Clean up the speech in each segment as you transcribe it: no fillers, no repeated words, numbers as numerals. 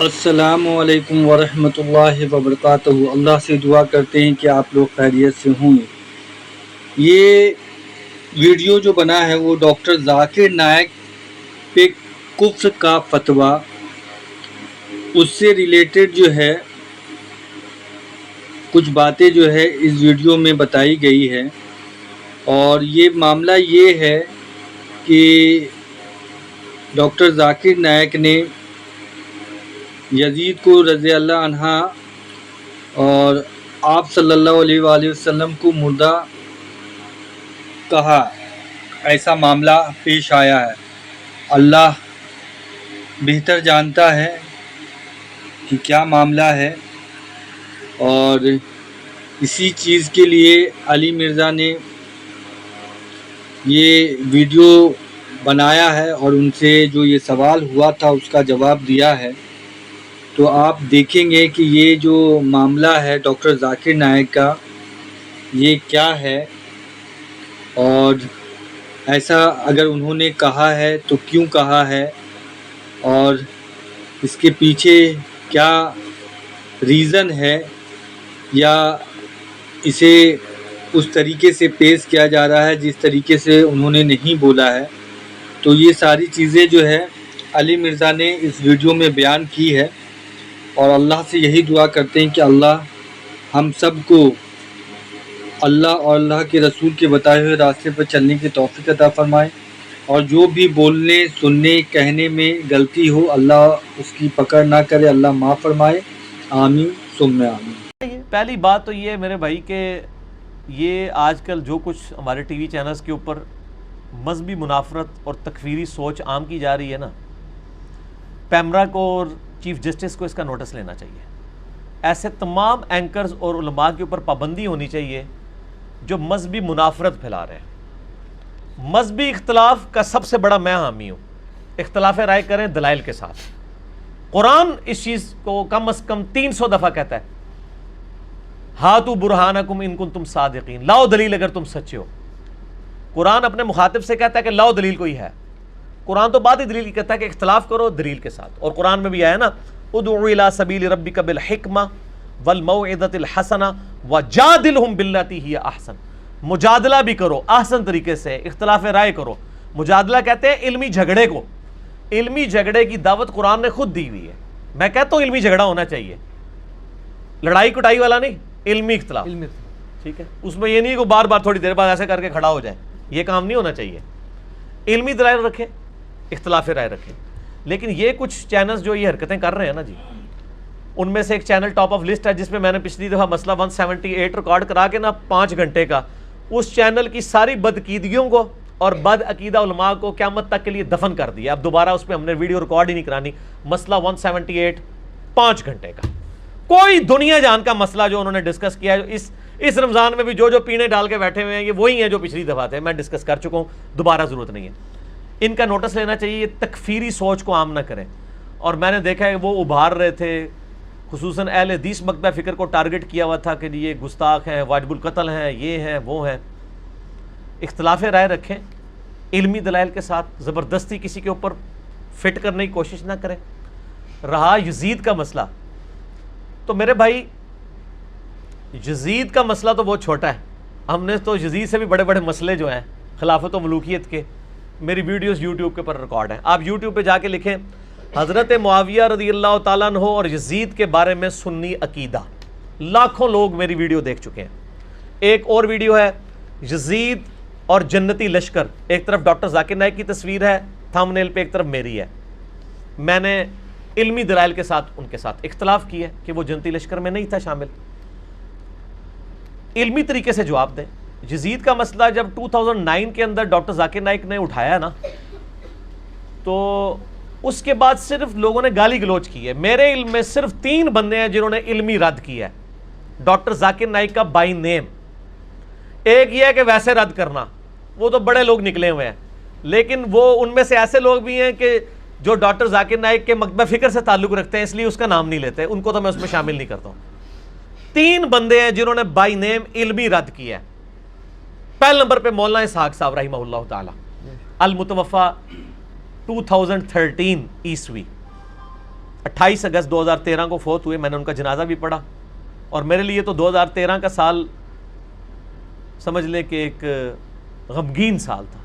السلام علیکم ورحمۃ اللہ وبرکاتہ۔ اللہ سے دعا کرتے ہیں کہ آپ لوگ خیریت سے ہوں۔ یہ ویڈیو جو بنا ہے وہ ڈاکٹر ذاکر نائک پہ کفر کا فتویٰ، اس سے ریلیٹڈ جو ہے کچھ باتیں جو ہے اس ویڈیو میں بتائی گئی ہے۔ اور یہ معاملہ یہ ہے کہ ڈاکٹر ذاکر نائک نے یزید کو رضی اللہ عنہ اور آپ صلی اللہ علیہ وآلہ وسلم کو مردہ کہا، ایسا معاملہ پیش آیا ہے۔ اللہ بہتر جانتا ہے کہ کیا معاملہ ہے، اور اسی چیز کے لیے علی مرزا نے یہ ویڈیو بنایا ہے اور ان سے جو یہ سوال ہوا تھا اس کا جواب دیا ہے۔ تو آپ دیکھیں گے کہ یہ جو معاملہ ہے ڈاکٹر ذاکر نائک کا، یہ کیا ہے، اور ایسا اگر انہوں نے کہا ہے تو کیوں کہا ہے، اور اس کے پیچھے کیا ریزن ہے، یا اسے اس طریقے سے پیش کیا جا رہا ہے جس طریقے سے انہوں نے نہیں بولا ہے۔ تو یہ ساری چیزیں جو ہے علی مرزا نے اس ویڈیو میں بیان کی ہے، اور اللہ سے یہی دعا کرتے ہیں کہ اللہ ہم سب کو اللہ اور اللہ کے رسول کے بتائے ہوئے راستے پر چلنے کی توفیق عطا فرمائے، اور جو بھی بولنے سننے کہنے میں غلطی ہو اللہ اس کی پکڑ نہ کرے، اللہ معاف فرمائے، آمین ثم آمین۔ پہلی بات تو یہ ہے میرے بھائی کہ یہ آج کل جو کچھ ہمارے ٹی وی چینلز کے اوپر مذہبی منافرت اور تکفیری سوچ عام کی جا رہی ہے نا، پیمرا کو اور چیف جسٹس کو اس کا نوٹس لینا چاہیے۔ ایسے تمام اینکرز اور علماء کے اوپر پابندی ہونی چاہیے جو مذہبی منافرت پھیلا رہے ہیں۔ مذہبی اختلاف کا سب سے بڑا میں حامی ہوں، اختلاف رائے کریں دلائل کے ساتھ۔ قرآن اس چیز کو کم از کم 300 دفعہ کہتا ہے، ہاتوا برہانکم ان کنتم صادقین، لاؤ دلیل اگر تم سچے ہو۔ قرآن اپنے مخاطب سے کہتا ہے کہ لاؤ دلیل کوئی ہے۔ قرآن تو بعد ہی دلیل کی کہتا ہے کہ اختلاف کرو دلیل کے ساتھ، اور قرآن میں بھی آیا نا، ادعو الی سبیل ربک بالحکمہ والموعظۃ الحسنہ وجادلہم باللتی ہی احسن۔ مجادلہ بھی کرو احسن طریقے سے، اختلاف رائے کرو۔ مجادلہ کہتے ہیں علمی جھگڑے کو۔ علمی جھگڑے کی دعوت قرآن نے خود دی ہوئی ہے۔ میں کہتا ہوں علمی جھگڑا ہونا چاہیے، لڑائی کٹائی والا نہیں، علمی اختلاف، ٹھیک ہے؟ اس میں یہ نہیں کہ بار بار تھوڑی دیر بعد ایسے کر کے کھڑا ہو جائے، یہ کام نہیں ہونا چاہیے۔ علمی دلائل رکھیں، اختلاف رائے رکھیں۔ لیکن یہ کچھ چینلز جو یہ حرکتیں کر رہے ہیں نا جی، ان میں سے ایک چینل ٹاپ آف لسٹ ہے جس میں میں نے پچھلی دفعہ مسئلہ 178 ریکارڈ کرا کے نا 5 گھنٹے کا، اس چینل کی ساری بدعقیدگیوں کو اور بد عقیدہ علماء کو قیامت تک کے لیے دفن کر دیا۔ اب دوبارہ اس پہ ہم نے ویڈیو ریکارڈ ہی نہیں کرانی۔ مسئلہ 178 5 گھنٹے کا، کوئی دنیا جان کا مسئلہ جو انہوں نے ڈسکس کیا ہے۔ اس رمضان میں بھی جو پینے ڈال کے بیٹھے ہوئے ہیں یہ وہی ہیں جو پچھلی دفعہ تھے، میں ڈسکس کر چکا ہوں، دوبارہ ضرورت نہیں ہے۔ ان کا نوٹس لینا چاہیے، یہ تکفیری سوچ کو عام نہ کریں۔ اور میں نے دیکھا ہے وہ ابھار رہے تھے، خصوصاً اہل حدیث مکتبہ فکر کو ٹارگٹ کیا ہوا تھا کہ یہ گستاخ ہیں، واجب القتل ہیں، یہ ہیں وہ ہیں۔ اختلاف رائے رکھیں، علمی دلائل کے ساتھ، زبردستی کسی کے اوپر فٹ کرنے کی کوشش نہ کریں۔ رہا یزید کا مسئلہ، تو میرے بھائی یزید کا مسئلہ تو بہت چھوٹا ہے۔ ہم نے تو یزید سے بھی بڑے بڑے مسئلے جو ہیں خلافت و ملوکیت کے، میری ویڈیوز یوٹیوب کے پر ریکارڈ ہیں، آپ یوٹیوب پہ جا کے لکھیں حضرت معاویہ رضی اللہ تعالیٰ عنہ اور یزید کے بارے میں سنی عقیدہ، لاکھوں لوگ میری ویڈیو دیکھ چکے ہیں۔ ایک اور ویڈیو ہے یزید اور جنتی لشکر، ایک طرف ڈاکٹر ذاکر نائک کی تصویر ہے تھمب نیل پہ، ایک طرف میری ہے۔ میں نے علمی دلائل کے ساتھ ان کے ساتھ اختلاف کیا ہے کہ وہ جنتی لشکر میں نہیں تھا شامل۔ علمی طریقے سے جواب دیں۔ یزید کا مسئلہ جب 2009 کے اندر ڈاکٹر ذاکر نائک نے اٹھایا نا، تو اس کے بعد صرف لوگوں نے گالی گلوچ کی ہے۔ میرے علم میں صرف 3 بندے ہیں جنہوں نے علمی رد کیا ہے ڈاکٹر ذاکر نائک کا بائی نیم۔ ایک یہ ہے کہ ویسے رد کرنا، وہ تو بڑے لوگ نکلے ہوئے ہیں، لیکن وہ ان میں سے ایسے لوگ بھی ہیں کہ جو ڈاکٹر ذاکر نائک کے مکتبہ فکر سے تعلق رکھتے ہیں، اس لیے اس کا نام نہیں لیتے، ان کو تو میں اس میں شامل نہیں کرتا ہوں۔ 3 بندے ہیں جنہوں نے بائی نیم علمی رد کیا ہے۔ پہلے نمبر پہ مولانا اسحاق صاحب رحمہ اللہ تعالی، المتوفا 2013 عیسوی، 28 اگست 2013 کو فوت ہوئے. میں نے ان کا جنازہ بھی پڑھا, اور میرے لیے تو 2013 کا سال سمجھ لیں کہ ایک غمگین سال تھا.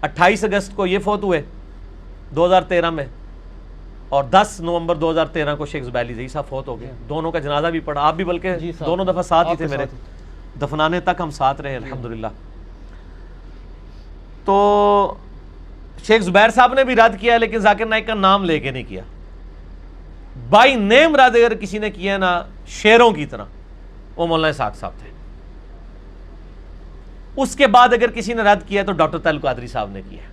28 اگست کو یہ فوت ہوئے 2013 میں, اور 10 نومبر 2013 کو شیخ زبیر علی زئی صاحب فوت ہو گئے. دونوں کا جنازہ بھی پڑھا, آپ بھی بلکہ دونوں دفعہ ساتھ ہی تھے میرے, دفنانے تک ہم ساتھ رہے الحمدللہ. تو شیخ زبیر صاحب نے بھی رد کیا, لیکن ذاکر نائک کا نام لے کے نہیں کیا. بائی نیم رد اگر کسی نے کیا نا شیروں کی طرح, وہ مولانا اسحاق صاحب تھے. اس کے بعد اگر کسی نے رد کیا تو ڈاکٹر طاہر القادری صاحب نے کیا.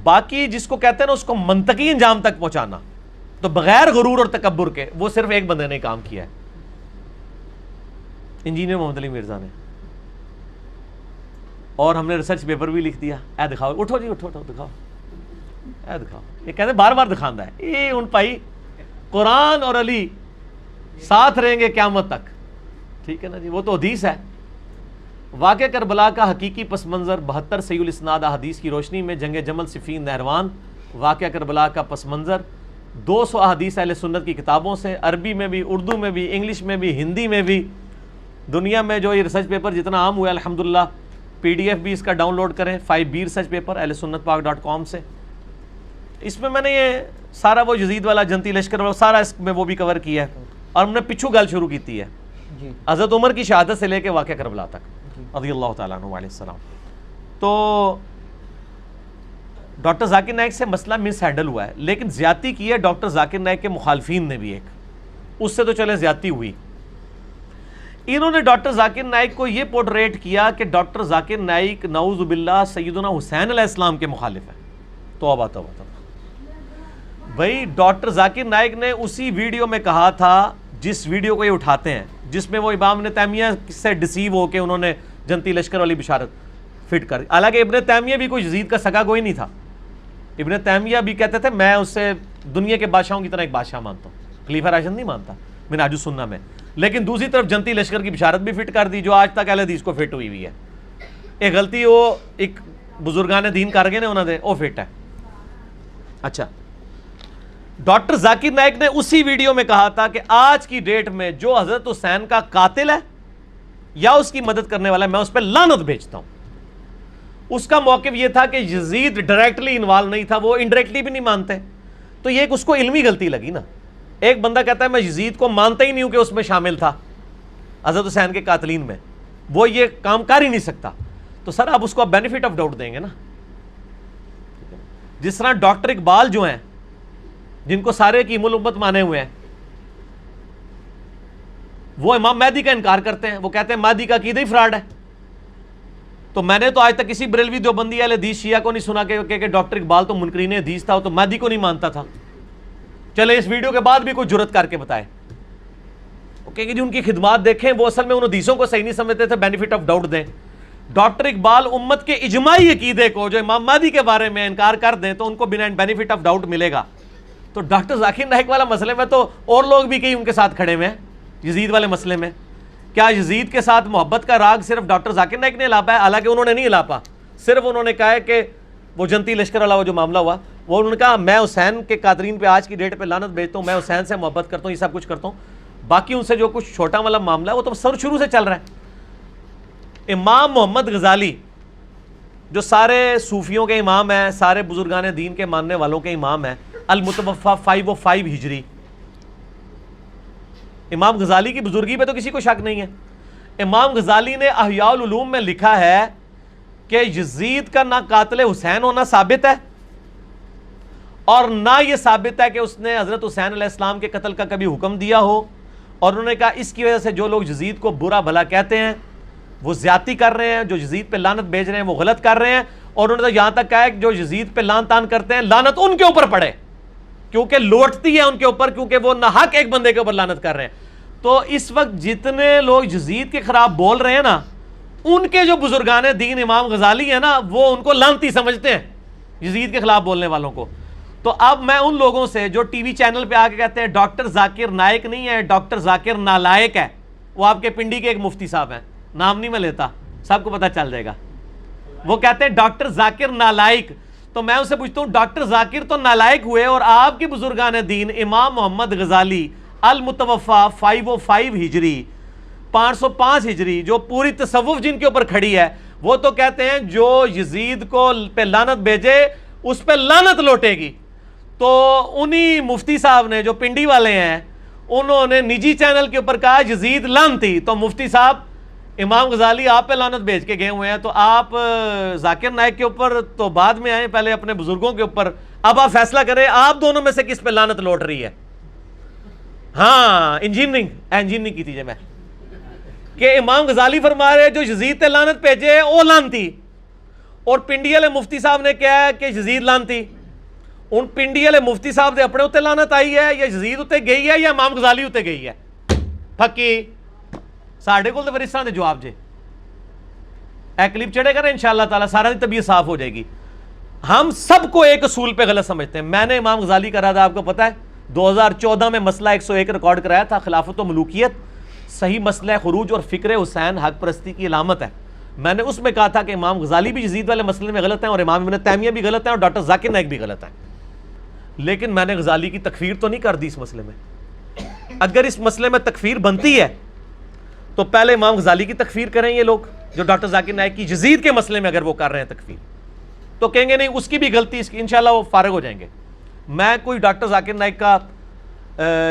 باقی جس کو کہتے ہیں نا اس کو منطقی انجام تک پہنچانا, تو بغیر غرور اور تکبر کے, وہ صرف ایک بندے نے کام کیا ہے, انجینئر محمد علی مرزا نے. اور ہم نے ریسرچ پیپر بھی لکھ دیا. اے دکھاؤ, اٹھو جی اٹھو دکھاؤ, اے دکھاؤ. یہ کہتے ہیں بار بار دکھانا ہے. یہ ان بھائی قرآن اور علی ساتھ رہیں گے قیامت تک, ٹھیک ہے نا جی, وہ تو حدیث ہے. واقعہ کربلا کا حقیقی پس منظر 72 صحیح الاسناد احادیث کی روشنی میں جنگ جمل صفین نہروان. واقعہ کربلا کا پس منظر 200 احادیث اہل سنت کی کتابوں سے, عربی میں بھی, اردو میں بھی, انگلش میں بھی, ہندی میں بھی. دنیا میں جو یہ ریسرچ پیپر جتنا عام ہوا ہے الحمدللہ, PDF بھی اس کا ڈاؤن لوڈ کریں, 5B ریسرچ پیپر اہل سنت پاک.com سے. اس میں نے یہ سارا وہ یزید والا, جنتی لشکر والا, سارا اس میں وہ بھی کور کیا ہے. اور ہم نے پچھو گل شروع کی ہے حضرت عمر کی شہادت سے لے کے واقعہ کربلا تک رضی اللہ تعالیٰ عنہ علیہ السلام. تو ڈاکٹر ذاکر نائک سے مسئلہ مس ہینڈل ہوا ہے, لیکن زیادتی کی ہے ڈاکٹر ذاکر نائک کے مخالفین نے بھی ایک, اس سے تو چلے زیادتی ہوئی. انہوں نے ڈاکٹر ذاکر نائک کو یہ پورٹریٹ کیا کہ ڈاکٹر ذاکر نائک نعوذ باللہ سیدنا حسین علیہ السلام کے مخالف ہیں. توبہ توبہ توبہ. بھائی ڈاکٹر ذاکر نائک نے اسی ویڈیو میں کہا تھا, جس ویڈیو کو یہ اٹھاتے ہیں, جس میں وہ امام ابن تیمیہ سے ڈسیو ہو کے انہوں نے جنتی لشکر والی بشارت فٹ کر. حالانکہ ابن تیمیہ بھی کوئی یزید کا سگا کوئی نہیں تھا. ابن تیمیہ بھی کہتے تھے میں اس سے دنیا کے بادشاہوں کی طرح ایک بادشاہ مانتا ہوں, خلیفہ راشد نہیں مانتا منہاج السنہ میں. لیکن دوسری طرف جنتی لشکر کی بشارت بھی فٹ کر دی, جو آج تک اہل حدیث کو فٹ ہوئی ہے. ایک غلطی وہ ایک بزرگان دین کر گئے نے, انہوں نے وہ فٹ ہے. اچھا, ڈاکٹر ذاکر نائک نے اسی ویڈیو میں کہا تھا کہ آج کی ڈیٹ میں جو حضرت حسین کا قاتل ہے یا اس کی مدد کرنے والا ہے, میں اس پہ لعنت بھیجتا ہوں. اس کا موقف یہ تھا کہ یزید ڈائریکٹلی انوالو نہیں تھا, وہ انڈائریکٹلی بھی نہیں مانتے. تو یہ ایک اس کو علمی غلطی لگی نا. ایک بندہ کہتا ہے میں یزید کو مانتا ہی نہیں ہوں کہ اس میں شامل تھا حضرت حسین کے قاتلین میں, وہ یہ کام کر ہی نہیں سکتا. تو سر آپ اس کو بینیفٹ آف ڈاؤٹ دیں گے نا. جس طرح ڈاکٹر اقبال جو ہیں, جن کو سارے کی امت مانے ہوئے ہیں, وہ امام مہدی کا انکار کرتے ہیں. وہ کہتے ہیں مہدی کا عقیدہ ہی فراڈ ہے. تو میں نے تو آج تک کسی بریلوی دیوبندی اہل حدیث شیعہ کو نہیں سنا کہ ڈاکٹر اقبال تو منکرین حدیث تھا, تو مہدی کو نہیں مانتا تھا. چلے اس ویڈیو کے بعد بھی کوئی جرت کر کے بتائے کہ جی ان کی خدمات دیکھیں, وہ اصل میں ان حدیثوں کو صحیح نہیں سمجھتے تھے, بینیفٹ آف ڈاؤٹ دیں. ڈاکٹر اقبال امت کے اجماعی عقیدے کو جو امام مہدی کے بارے میں انکار کر دیں تو ان کو بنا بینیفٹ آف ڈاؤٹ ملے گا. تو ڈاکٹر ذاکر نائک والا مسئلے میں تو اور لوگ بھی کئی ان کے ساتھ کھڑے ہوئے ہیں. یزید والے مسئلے میں کیا یزید کے ساتھ محبت کا راگ صرف ڈاکٹر ذاکر نائک نے الاپا ہے؟ حالانکہ انہوں نے نہیں الاپا, صرف انہوں نے کہا ہے کہ وہ جنتی لشکر والا وہ جو معاملہ ہوا, وہ انہوں نے کہا میں حسین کے قاتلین پہ آج کی ڈیٹ پہ لعنت بھیجتا ہوں, میں حسین سے محبت کرتا ہوں, یہ سب کچھ کرتا ہوں. باقی ان سے جو کچھ چھوٹا والا معاملہ ہے وہ تو سر شروع سے چل رہا ہے. امام محمد غزالی جو سارے صوفیوں کے امام ہیں, سارے بزرگان دین کے ماننے والوں کے امام ہیں, المتوفا 505 ہجری, امام غزالی کی بزرگی پہ تو کسی کو شک نہیں ہے. امام غزالی نے احیاء العلوم میں لکھا ہے کہ یزید کا نہ قاتل حسین ہونا ثابت ہے اور نہ یہ ثابت ہے کہ اس نے حضرت حسین علیہ السلام کے قتل کا کبھی حکم دیا ہو. اور انہوں نے کہا اس کی وجہ سے جو لوگ یزید کو برا بھلا کہتے ہیں وہ زیادتی کر رہے ہیں, جو یزید پہ لعنت بھیج رہے ہیں وہ غلط کر رہے ہیں. اور انہوں نے تو یہاں تک کہا ہے کہ جو یزید پہ لعن تان کرتے ہیں لعنت ان کے اوپر پڑے, کیونکہ لوٹتی ہے ان کے اوپر, کیونکہ وہ ناحق ایک بندے کے اوپر لعنت کر رہے ہیں. تو اس وقت جتنے لوگ یزید کے خلاف بول رہے ہیں نا, ان کے جو بزرگان دین امام غزالی ہیں نا, وہ ان کو لعنتی سمجھتے ہیں یزید کے خلاف بولنے والوں کو. تو اب میں ان لوگوں سے جو ٹی وی چینل پہ آ کے کہتے ہیں ڈاکٹر ذاکر نائک نہیں ہے, ڈاکٹر ذاکر نالائق ہے, وہ آپ کے پنڈی کے ایک مفتی صاحب ہیں, نام نہیں میں لیتا, سب کو پتہ چل جائے گا. وہ کہتے ہیں ڈاکٹر ذاکر نالائق. تو میں اسے پوچھتا ہوں ڈاکٹر ذاکر تو نالائق ہوئے اور آپ کے بزرگان دین امام محمد غزالی المتوفا 505 ہجری 505 ہجری جو پوری تصوف جن کے اوپر کھڑی ہے، وہ تو کہتے ہیں جو یزید کو پہ لعنت بھیجے اس پہ لعنت لوٹے گی. تو انہی مفتی صاحب نے جو پنڈی والے ہیں انہوں نے نجی چینل کے اوپر کہا یزید لعنتی. تو مفتی صاحب امام غزالی آپ پہ لعنت بھیج کے گئے ہوئے ہیں، تو آپ ذاکر نائک کے اوپر تو بعد میں آئیں، پہلے اپنے بزرگوں کے اوپر. اب آپ فیصلہ کریں آپ دونوں میں سے کس پہ لعنت لوٹ رہی ہے. ہاں انجینئرنگ کی تھی میں کہ امام غزالی فرما رہے جو یزید تے لعنت بھیجے وہ لعنتی، اور پنڈی والے مفتی صاحب نے کہا ہے کہ یزید لعنتی. ان پنڈی والے مفتی صاحب دے اپنے اتنے لعنت آئی ہے یا یزید اتنے گئی ہے یا امام غزالی اتنے گئی ہے؟ پکی ساڑھے کو تو پھر اس طرح دے جواب جے اے کلپ چڑھے گا نا انشاءاللہ تعالیٰ سارا دی طبیعت صاف ہو جائے گی. ہم سب کو ایک اصول پہ غلط سمجھتے ہیں. میں نے امام غزالی کا رد آپ کو پتا ہے 2014 میں مسئلہ 101 ریکارڈ کرایا تھا، خلافت و ملوکیت صحیح مسئلہ خروج اور فکر حسین حق پرستی کی علامت ہے. میں نے اس میں کہا تھا کہ امام غزالی بھی یزید والے مسئلے میں غلط ہیں اور امام ابن تیمیہ بھی غلط ہیں اور ڈاکٹر ذاکر نائک بھی غلط ہیں. لیکن میں نے غزالی کی تکفیر تو نہیں کر دی اس مسئلے میں. اگر اس مسئلے میں تکفیر بنتی ہے تو پہلے امام غزالی کی تکفیر کریں یہ لوگ جو ڈاکٹر ذاکر نائک کی یزید کے مسئلے میں اگر وہ کر رہے ہیں تکفیر، تو کہیں گے نہیں اس کی بھی غلطی، اس کی انشاءاللہ وہ فارغ ہو جائیں گے. میں کوئی ڈاکٹر ذاکر نائک کا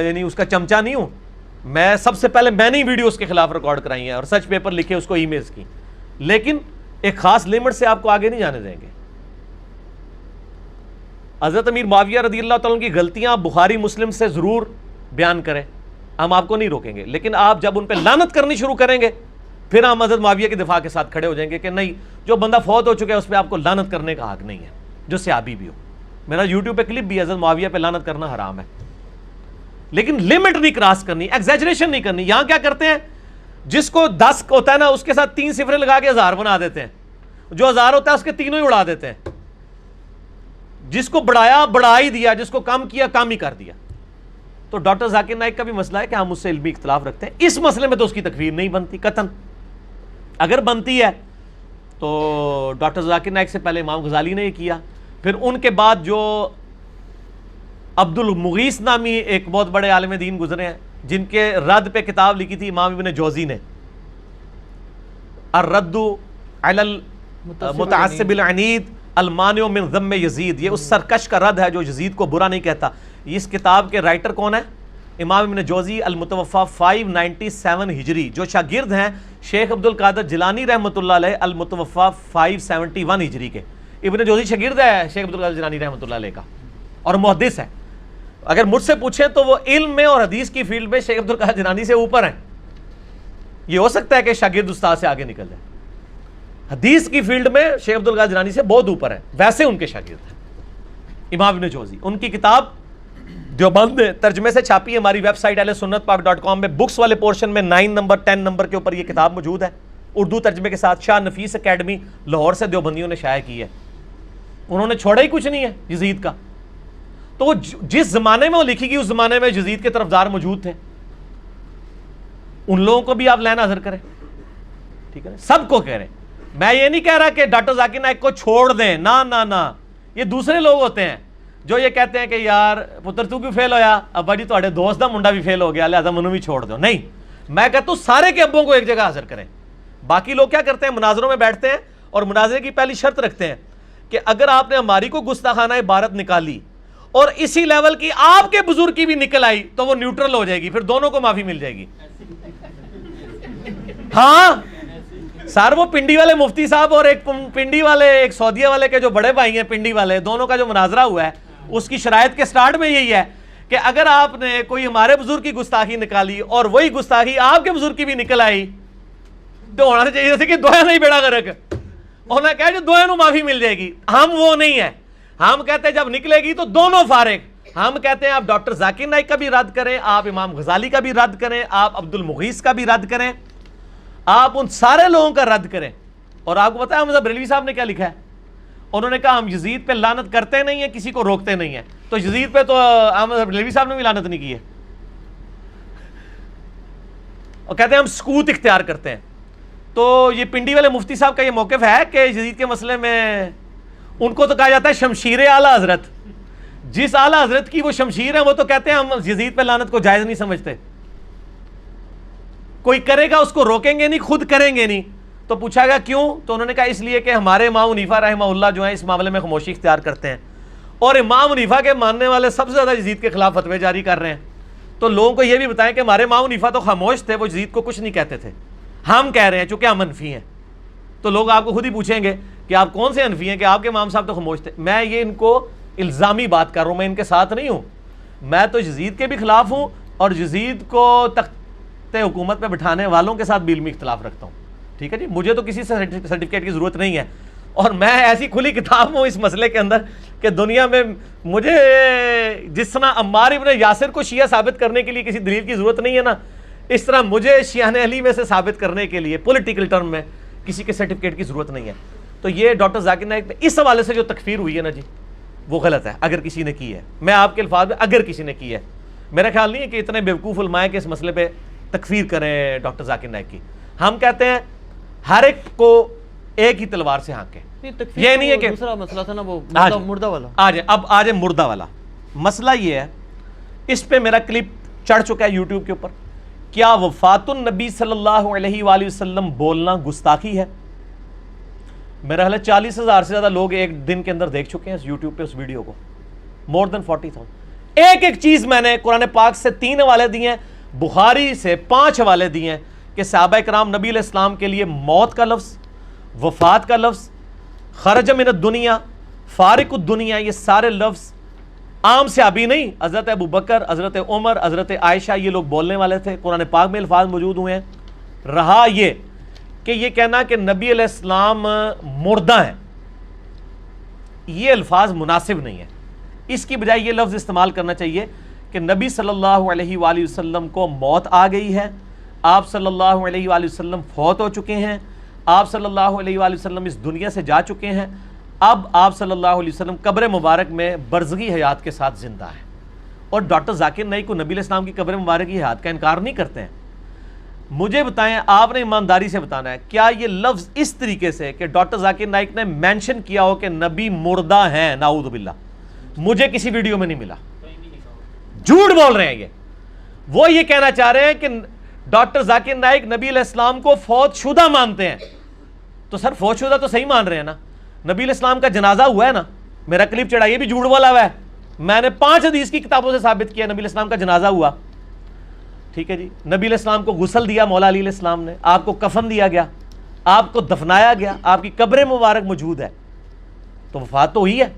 یعنی اس کا چمچہ نہیں ہوں. میں سب سے پہلے میں نے ویڈیو اس کے خلاف ریکارڈ کرائی ہیں اور سرچ پیپر لکھے اس کو ای میلز کی، لیکن ایک خاص لمٹ سے آپ کو آگے نہیں جانے دیں گے. حضرت امیر معاویہ رضی اللہ تعالیٰ کی غلطیاں بخاری مسلم سے ضرور بیان کریں، ہم آپ کو نہیں روکیں گے، لیکن آپ جب ان پہ لعنت کرنی شروع کریں گے پھر ہم حضرت معاویہ کے دفاع کے ساتھ کھڑے ہو جائیں گے کہ نہیں، جو بندہ فوت ہو چکا ہے اس پہ آپ کو لعنت کرنے کا حق نہیں ہے، جو صحابی بھی ہو. میرا یوٹیوب پہ کلپ بھی حضرت معاویہ پہ لعنت کرنا حرام ہے، لیکن لمٹ نہیں کراس کرنی، ایگزیجریشن نہیں کرنی. یہاں کیا کرتے ہیں، جس کو 10 ہوتا ہے نا اس کے ساتھ 3 صفریں لگا کے 1000 بنا دیتے ہیں، جو 1000 ہوتا ہے اس کے تینوں ہی اڑا دیتے ہیں. جس کو بڑھایا بڑھا ہی دیا، جس کو کم کیا کم ہی کر دیا. تو ڈاکٹر ذاکر نائک کا بھی مسئلہ ہے کہ ہم اس سے علمی اختلاف رکھتے ہیں. اس مسئلے میں تو اس کی تکفیر نہیں بنتی قطعاً. اگر بنتی ہے تو ڈاکٹر ذاکر نائک سے پہلے امام غزالی نے یہ کیا، پھر ان کے بعد جو عبد المغیث نامی ایک بہت بڑے عالم دین گزرے ہیں جن کے رد پہ کتاب لکھی تھی امام ابن جوزی نے، الرد علی المتعصب العنید المانع من ذم یزید. یہ اس سرکش کا رد ہے جو یزید کو برا نہیں کہتا. اس کتاب کے رائٹر کون ہے؟ امام ابن جوزی المتوفا 597 ہجری، جو شاگرد ہیں شیخ عبد القادر جیلانی رحمۃ اللہ علیہ المتوفا 571 ہجری کے. ابن جوزی شاگرد ہے شیخ عبد القادر جیلانی رحمۃ اللہ علیہ کا اور محدث ہے. اگر مجھ سے پوچھیں تو وہ علم میں اور حدیث کی فیلڈ میں شیخ عبد القادر جیلانی سے اوپر ہیں. یہ ہو سکتا ہے کہ شاگرد استاد سے آگے نکل جائے، حدیث کی فیلڈ میں شیخ عبد القادر جیلانی سے بہت اوپر ہے، ویسے ان کے شاگرد ہیں امام ابن جوزی. ان کی کتاب دیوبند ترجمے سے چھاپی ہے، ہماری ویب سائٹ ahlsunnatpak.com میں بکس والے پورشن میں 9 نمبر 10 نمبر کے اوپر یہ کتاب موجود ہے اردو ترجمے کے ساتھ. شاہ نفیس اکیڈمی لاہور سے دیوبندیوں نے شائع کی ہے. انہوں نے چھوڑا ہی کچھ نہیں ہے یزید کا. تو وہ جس زمانے میں وہ لکھی گئی اس زمانے میں یزید کے طرفدار موجود تھے، ان لوگوں کو بھی آپ لین حاضر کریں. ٹھیک ہے، سب کو کہہ رہے ہیں. میں یہ نہیں کہہ رہا کہ ڈاکٹر ذاکر نائک کو چھوڑ دیں، نہ. یہ دوسرے لوگ ہوتے ہیں جو یہ کہتے ہیں کہ یار پتر تو کیوں فیل ہویا، ابا جی تھوڑے دوست دا منڈا بھی فیل ہو گیا لہذا منو بھی چھوڑ دو. نہیں، میں کہتا ہوں سارے کے ابوں کو ایک جگہ حاضر کریں. باقی لوگ کیا کرتے ہیں، مناظروں میں بیٹھتے ہیں اور مناظرے کی پہلی شرط رکھتے ہیں کہ اگر آپ نے ہماری کو گستاخانہ عبارت نکالی اور اسی لیول کی آپ کے بزرگ کی بھی نکل آئی تو وہ نیوٹرل ہو جائے گی، پھر دونوں کو معافی مل جائے گی. ہاں سر، وہ پنڈی والے مفتی صاحب اور ایک پنڈی والے ایک سعودیہ والے کے جو بڑے بھائی ہیں پنڈی والے، دونوں کا جو مناظرہ ہوا ہے اس کی شرائط کے سٹارٹ میں یہی ہے کہ اگر آپ نے کوئی ہمارے بزرگ کی گستاخی نکالی اور وہی گستاخی آپ کے بزرگ کی بھی نکل آئی تو ہونا چاہیے جیسے کہ دویا نہیں بیڑا غرق ہونا، کہا جو دویا نو معافی مل جائے گی. ہم وہ نہیں ہے. ہم کہتے ہیں جب نکلے گی تو دونوں فارغ. ہم کہتے ہیں آپ ڈاکٹر ذاکر نائک کا بھی رد کریں، آپ امام غزالی کا بھی رد کریں، آپ عبد المغیث کا بھی رد کریں، آپ ان سارے لوگوں کا رد کریں. اور آپ کو پتا ہے احمد بریلوی صاحب نے کیا لکھا ہے؟ انہوں نے کہا ہم یزید پہ لعنت کرتے نہیں ہیں، کسی کو روکتے نہیں ہیں. تو یزید پہ تو احمد بریلوی صاحب نے بھی لعنت نہیں کی ہے، اور کہتے ہیں ہم سکوت اختیار کرتے ہیں. تو یہ پنڈی والے مفتی صاحب کا یہ موقف ہے کہ یزید کے مسئلے میں ان کو تو کہا جاتا ہے شمشیر اعلیٰ حضرت. جس اعلیٰ حضرت کی وہ شمشیر ہے وہ تو کہتے ہیں ہم یزید پہ لعنت کو جائز نہیں سمجھتے. کوئی کرے گا اس کو روکیں گے نہیں, خود کریں گے نہیں. تو پوچھا گیا کیوں؟ تو انہوں نے کہا اس لیے کہ ہمارے امام حنیفہ رحمہ اللہ جو ہیں اس معاملے میں خاموشی اختیار کرتے ہیں, اور امام حنیفہ کے ماننے والے سب سے زیادہ یزید کے خلاف فتوے جاری کر رہے ہیں. تو لوگوں کو یہ بھی بتائیں کہ ہمارے امام حنیفہ تو خاموش تھے, وہ یزید کو کچھ نہیں کہتے تھے, ہم کہہ رہے ہیں چونکہ ہم حنفی ہیں. تو لوگ آپ کو خود ہی پوچھیں گے کہ آپ کون سے حنفی ہیں کہ آپ کے امام صاحب تو خاموش تھے. میں یہ ان کو الزامی بات کر رہا ہوں, میں ان کے ساتھ نہیں ہوں. میں تو یزید کے بھی خلاف ہوں اور یزید کو تخت حکومت پہ بٹھانے والوں کے ساتھ بھی علمی اختلاف رکھتا ہوں. ٹھیک ہے جی, مجھے تو کسی سرٹیفکیٹ کی ضرورت نہیں ہے, اور میں ایسی کھلی کتاب ہوں اس مسئلے کے اندر کہ دنیا میں مجھے جس طرح عمار ابن یاسر کو شیعہ ثابت کرنے کے لیے کسی دلیل کی ضرورت نہیں ہے نا, اس طرح مجھے شیعہ علی میں سے ثابت کرنے کے لیے پولیٹیکل ٹرم میں کسی کے سرٹیفکیٹ کی ضرورت نہیں ہے. تو یہ ڈاکٹر ذاکر نائک نے اس حوالے سے جو تکفیر ہوئی ہے نا جی, وہ غلط ہے اگر کسی نے کی ہے. میں آپ کے الفاظ میں اگر کسی نے کی ہے, میرا خیال نہیں ہے کہ اتنے بیوقوف علماء ہیں کہ اس مسئلے پہ تکفیر کریں ڈاکٹر ذاکر نائک کی. ہم کہتے ہیں ہر ایک کو ایک ہی تلوار سے ہانکیں. یہ نہیں ہے کہ دوسرا مسئلہ تھا نا وہ مردہ والا. آ جائے مردہ والا مسئلہ. یہ ہے اس پہ میرا کلپ چڑھ چکا ہے یوٹیوب کے اوپر. کیا وفات النبی صلی اللہ علیہ وآلہ وسلم بولنا گستاخی ہے؟ میرا خیال ہے 40,000 سے زیادہ لوگ ایک دن کے اندر دیکھ چکے ہیں اس یوٹیوب پہ اس ویڈیو کو, مور دین 40,000. ایک ایک چیز میں نے قرآن پاک سے 3 حوالے دیے ہیں, بخاری سے 5 حوالے دیے ہیں کہ صحابہ کرام نبی علیہ السلام کے لیے موت کا لفظ, وفات کا لفظ, خرج من الدنیا, فارق الدنیا, یہ سارے لفظ عام صحابی نہیں, حضرت ابو بکر, حضرت عمر, حضرت عائشہ, یہ لوگ بولنے والے تھے. قرآن پاک میں الفاظ موجود ہوئے ہیں. رہا یہ کہ یہ کہنا کہ نبی علیہ السلام مردہ ہیں, یہ الفاظ مناسب نہیں ہے. اس کی بجائے یہ لفظ استعمال کرنا چاہیے کہ نبی صلی اللہ علیہ وآلہ وسلم کو موت آ گئی ہے, آپ صلی اللہ علیہ وآلہ وسلم فوت ہو چکے ہیں, آپ صلی اللہ علیہ وآلہ وسلم اس دنیا سے جا چکے ہیں, اب آپ صلی اللہ علیہ وسلم قبر مبارک میں برزخی حیات کے ساتھ زندہ ہیں. اور ڈاکٹر ذاکر نائک کو نبی علیہ السلام کی قبر مبارک کی حیات کا انکار نہیں کرتے ہیں. مجھے بتائیں, آپ نے ایمانداری سے بتانا ہے, کیا یہ لفظ اس طریقے سے کہ ڈاکٹر ذاکر نائک نے مینشن کیا ہو کہ نبی مردہ ہیں, نعوذ باللہ, مجھے کسی ویڈیو میں نہیں ملا. جھوٹ بول رہے ہیں یہ. وہ یہ کہنا چاہ رہے ہیں کہ ڈاکٹر ذاکر نائک نبی علیہ السلام کو فوت شدہ مانتے ہیں. تو سر فوت شدہ تو صحیح مان رہے ہیں نا, نبی علیہ السلام کا جنازہ ہوا ہے نا, میرا کلپ چڑھا, یہ بھی جھوٹ بولا ہوا ہے. میں نے 5 حدیث کی کتابوں سے ثابت کیا نبی علیہ السلام کا جنازہ ہوا. ٹھیک ہے جی, نبی علیہ السلام کو غسل دیا مولا علی علیہ السلام نے, آپ کو کفن دیا گیا, آپ کو دفنایا گیا, آپ کی قبر مبارک موجود ہے, تو وفات تو ہوئی ہے.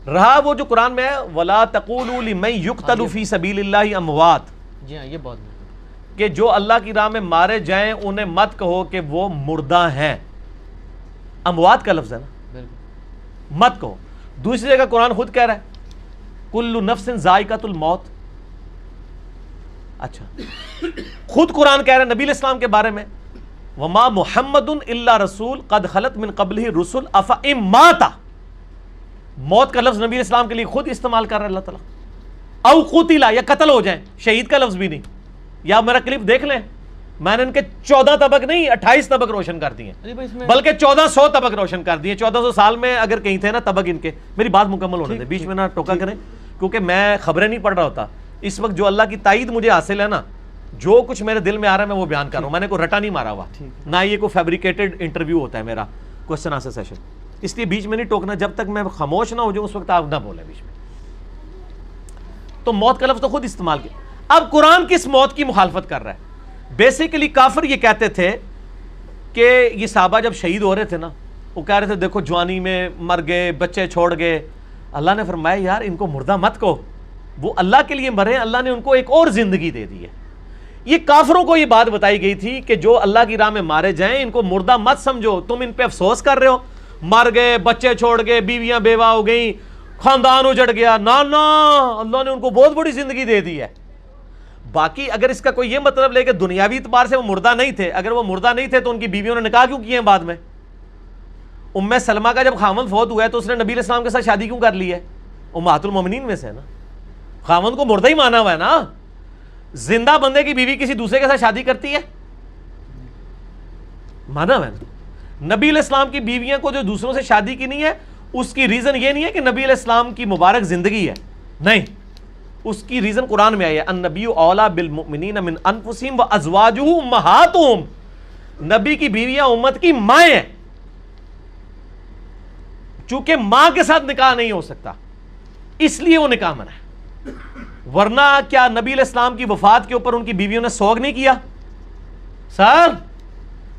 رہا وہ جو قرآن میں ہے وَلَا تَقُولُوا لِمَن يُقْتَلُ فِي سَبِيلِ اللَّهِ أَمْوَاتٌ, جی ہاں یہ بات کہ جو اللہ کی راہ میں مارے جائیں انہیں مت کہو کہ وہ مردہ ہیں. اموات کا لفظ ہے نا, بالکل مت کہو. دوسری جگہ قرآن خود کہہ رہا ہے کل نفس ذائقۃ الموت. اچھا, خود قرآن کہہ رہا ہے نبی علیہ السلام کے بارے میں وما محمد الا رسول قد خلت من قبلہ رسل افئن مات. موت کا لفظ نبی علیہ السلام کے لیے خود استعمال کر رہا ہے اللہ تعالیٰ. او قتل, یا قتل ہو جائیں, شہید کا لفظ بھی نہیں. یا میرا کلپ دیکھ لیں, میں نے ان کے 14 طبق نہیں 28 طبق روشن کر دیے, بلکہ 1400 طبق روشن کر دیے. 1400 سال میں اگر کہیں تھے نا طبق ان کے. میری بات مکمل ہونے دیں, بیچ میں نہ ٹوکا کریں, کیونکہ میں خبریں نہیں پڑھ رہا ہوتا اس وقت. جو اللہ کی تائید مجھے حاصل ہے نا, جو کچھ میرے دل میں آ رہا ہے میں وہ بیان کر رہا ہوں. میں نے کوئی رٹا نہیں مارا ہوا, نہ یہ کوئی فیبریکیٹڈ انٹرویو ہوتا ہے میرا کوشچن آنسر سیشن. اس لیے بیچ میں نہیں ٹوکنا, جب تک میں خاموش نہ ہو جاؤں اس وقت آپ نہ بولیں بیچ میں. تو موت کا لفظ تو خود استعمال کیا. اب قرآن کس موت کی مخالفت کر رہا ہے؟ بیسیکلی کافر یہ کہتے تھے کہ یہ صحابہ جب شہید ہو رہے تھے نا, وہ کہہ رہے تھے دیکھو جوانی میں مر گئے, بچے چھوڑ گئے. اللہ نے فرمایا یار ان کو مردہ مت کہو, وہ اللہ کے لیے مرے, اللہ نے ان کو ایک اور زندگی دے دی ہے. یہ کافروں کو یہ بات بتائی گئی تھی کہ جو اللہ کی راہ میں مارے جائیں ان کو مردہ مت سمجھو, تم ان پہ افسوس کر رہے ہو, مر گئے, بچے چھوڑ گئے, بیویاں بیوہ ہو گئیں, خاندان اجڑ گیا. نا اللہ نے ان کو بہت بڑی زندگی دے دی ہے. باقی اگر اس کا کوئی یہ مطلب لے کہ دنیاوی اعتبار سے وہ مردہ نہیں تھے, اگر وہ مردہ نہیں تھے تو ان کی بیویوں نے نکاح کیوں کیے ہیں بعد میں؟ ام سلمہ کا جب خاوند فوت ہوا ہے تو اس نے نبی علیہ السلام کے ساتھ شادی کیوں کر لی ہے؟ امہات المومنین میں سے ہے نا, خاوند کو مردہ ہی مانا ہوا ہے نا. زندہ بندے کی بیوی کسی دوسرے کے ساتھ شادی کرتی ہے؟ مانا ہوا ہے نا. نبی علیہ السلام کی بیویاں کو جو دوسروں سے شادی کی نہیں ہے اس کی ریزن یہ نہیں ہے کہ نبی علیہ السلام کی مبارک زندگی ہے، نہیں، اس کی ریزن قرآن میں آئی ہے، النبی اولا بالمؤمنین من انفسہم وازواجہ امہاتہم، نبی کی بیویاں امت کی مائیں ہیں، چونکہ ماں کے ساتھ نکاح نہیں ہو سکتا اس لیے وہ نکاح منع ہے، ورنہ کیا نبی علیہ السلام کی وفات کے اوپر ان کی بیویوں نے سوگ نہیں کیا؟ سر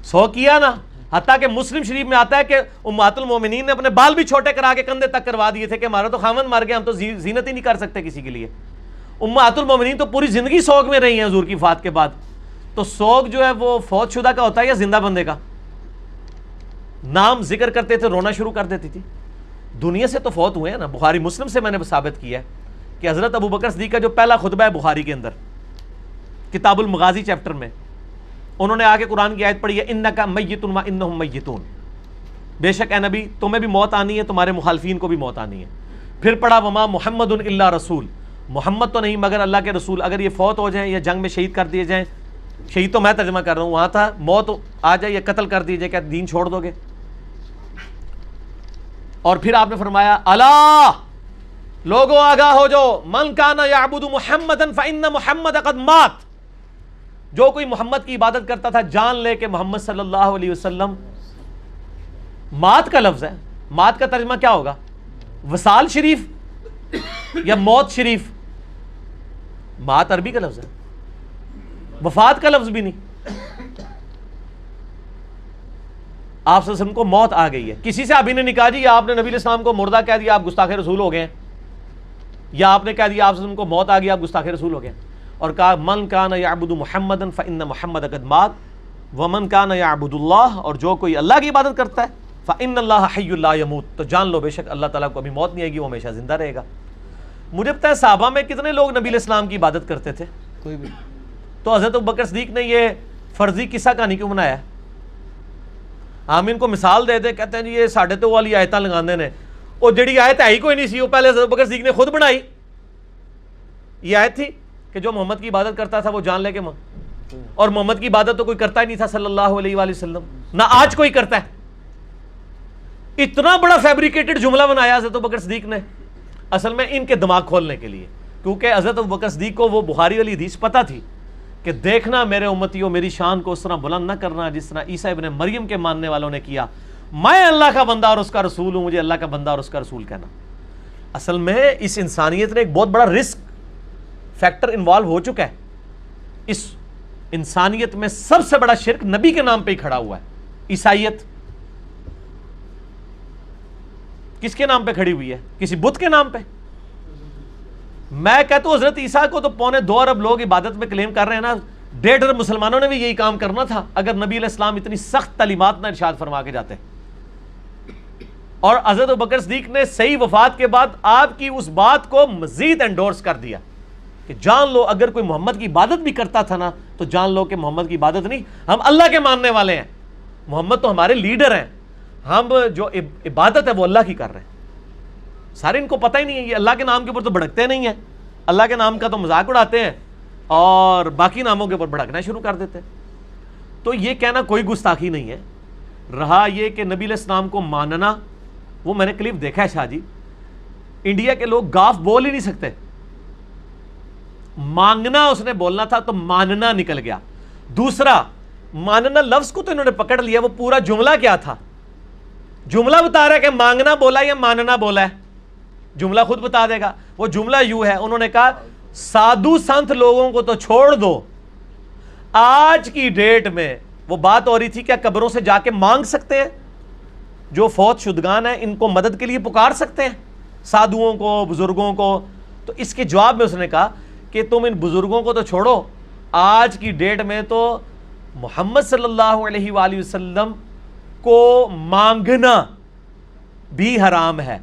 سوگ کیا نا، حتیٰ کہ مسلم شریف میں آتا ہے کہ امہات المومنین نے اپنے بال بھی چھوٹے کرا کے کندھے تک کروا دیے تھے کہ ہمارا تو خاوند مر گیا، ہم تو زینت ہی نہیں کر سکتے کسی کے لیے۔ امہات المومنین تو پوری زندگی سوگ میں رہی ہیں حضور کی وفات کے بعد، تو سوگ جو ہے وہ فوت شدہ کا ہوتا ہے یا زندہ بندے کا؟ نام ذکر کرتے تھے رونا شروع کر دیتی تھی، دنیا سے تو فوت ہوئے ہیں نا۔ بخاری مسلم سے میں نے ثابت کیا ہے کہ حضرت ابو بکر صدیق کا جو پہلا خطبہ ہے بخاری کے اندر کتاب المغازی چیپٹر میں، انہوں نے آ کے قرآن کی آیت پڑھی ہے انک میت و انہم میتون، بے شک اے نبی تمہیں بھی موت آنی ہے، تمہارے مخالفین کو بھی موت آنی ہے۔ پھر پڑھا وما محمد الا رسول، محمد تو نہیں مگر اللہ کے رسول، اگر یہ فوت ہو جائیں یا جنگ میں شہید کر دیے جائیں، شہید تو میں ترجمہ کر رہا ہوں، وہاں تھا موت آ جائے یا قتل کر دیے جائے، کیا دین چھوڑ دو گے؟ اور پھر آپ نے فرمایا الا لوگوں آگاہ ہو جو من کان یعبد محمدا فان محمد قد مات، جو کوئی محمد کی عبادت کرتا تھا جان لے کہ محمد صلی اللہ علیہ وسلم، مات کا لفظ ہے، مات کا ترجمہ کیا ہوگا؟ وصال شریف یا موت شریف؟ مات عربی کا لفظ ہے، وفات کا لفظ بھی نہیں۔ آپ صلی اللہ علیہ وسلم کو موت آ گئی ہے، کسی سے ابھی نے نہیں کہا جی آپ نے نبی علیہ السلام کو مردہ کہہ دیا آپ گستاخ رسول ہو گئے ہیں، یا آپ نے کہہ دیا آپ صلی اللہ علیہ وسلم کو موت آ گئی آپ گستاخ رسول ہو گئے ہیں، اور کہا من کان یعبد محمدا فان محمد قد مات ومن کان یعبد اللہ، اور جو کوئی اللہ کی عبادت کرتا ہے فان اللہ حی لا یموت، تو جان لو بے شک اللہ تعالیٰ کو ابھی موت نہیں آئے گی، وہ ہمیشہ زندہ رہے گا۔ مجھے پتہ ہے صحابہ میں کتنے لوگ نبی علیہ السلام کی عبادت کرتے تھے؟ کوئی بھی۔ تو حضرت ابوبکر صدیق نے یہ فرضی قصہ کہانی کیوں بنایا ہے؟ ہم ان کو مثال دے دیں، کہتے ہیں جی یہ ساڑھے تو والی آیتاں لگاندے نے، وہ جڑی آیت ہے ہی کوئی نہیں سی، وہ پہلے حضرت ابوبکر صدیق نے خود بنائی۔ یہ آیت تھی کہ جو محمد کی عبادت کرتا تھا وہ جان لے کے ماں، اور محمد کی عبادت تو کوئی کرتا ہی نہیں تھا صلی اللہ علیہ وآلہ وسلم، نہ آج کوئی کرتا ہے۔ اتنا بڑا فیبریکیٹڈ جملہ بنایا حضرت ابوبکر صدیق نے، اصل میں ان کے دماغ کھولنے کے لیے، کیونکہ حضرت ابوبکر صدیق کو وہ بخاری والی حدیث پتہ تھی کہ دیکھنا میرے امتیوں میری شان کو اس طرح بلند نہ کرنا جس طرح عیسیٰ ابن مریم کے ماننے والوں نے کیا، میں اللہ کا بندہ اور اس کا رسول ہوں، مجھے اللہ کا بندہ اور اس کا رسول کہنا۔ اصل میں اس انسانیت نے ایک بہت بڑا رسک فیکٹر انوالو ہو چکا ہے، اس انسانیت میں سب سے بڑا شرک نبی کے نام پہ ہی کھڑا ہوا ہے۔ عیسائیت کس کے نام پہ کھڑی ہوئی ہے؟ کسی بت کے نام پہ؟ میں کہتا ہوں حضرت عیسیٰ کو تو 2.25 ارب لوگ عبادت میں کلیم کر رہے ہیں نا، 1.5 ارب مسلمانوں نے بھی یہی کام کرنا تھا اگر نبی علیہ السلام اتنی سخت تعلیمات نہ ارشاد فرما کے جاتے۔ اور حضرت ابوبکر صدیق نے صحیح وفات کے بعد آپ کی اس بات کو مزید انڈورس کر دیا کہ جان لو اگر کوئی محمد کی عبادت بھی کرتا تھا نا تو جان لو کہ محمد کی عبادت نہیں، ہم اللہ کے ماننے والے ہیں، محمد تو ہمارے لیڈر ہیں، ہم جو عبادت ہے وہ اللہ کی کر رہے ہیں۔ سارے ان کو پتہ ہی نہیں ہے، یہ اللہ کے نام کے اوپر تو بھڑکتے نہیں ہیں، اللہ کے نام کا تو مذاق اڑاتے ہیں اور باقی ناموں کے اوپر بھڑکنا شروع کر دیتے ہیں۔ تو یہ کہنا کوئی گستاخی نہیں ہے۔ رہا یہ کہ نبی علیہ السلام کو ماننا، وہ میں نے کلپ دیکھا ہے شاہ جی، انڈیا کے لوگ گاف بول ہی نہیں سکتے، مانگنا اس نے بولنا تھا تو ماننا نکل گیا۔ دوسرا، ماننا لفظ کو تو انہوں نے پکڑ لیا، وہ پورا جملہ کیا تھا؟ جملہ بتا رہا ہے کہ مانگنا بولا یا ماننا بولا ہے، جملہ خود بتا دے گا۔ وہ جملہ یوں ہے، انہوں نے کہا سادھو سنت لوگوں کو تو چھوڑ دو، آج کی ڈیٹ میں وہ بات ہو رہی تھی کیا قبروں سے جا کے مانگ سکتے ہیں؟ جو فوت شدگان ہیں ان کو مدد کے لیے پکار سکتے ہیں، سادھوؤں کو، بزرگوں کو؟ تو اس کے جواب میں اس نے کہا کہ تم ان بزرگوں کو تو چھوڑو، آج کی ڈیٹ میں تو محمد صلی اللہ علیہ وآلہ وسلم کو مانگنا بھی حرام ہے۔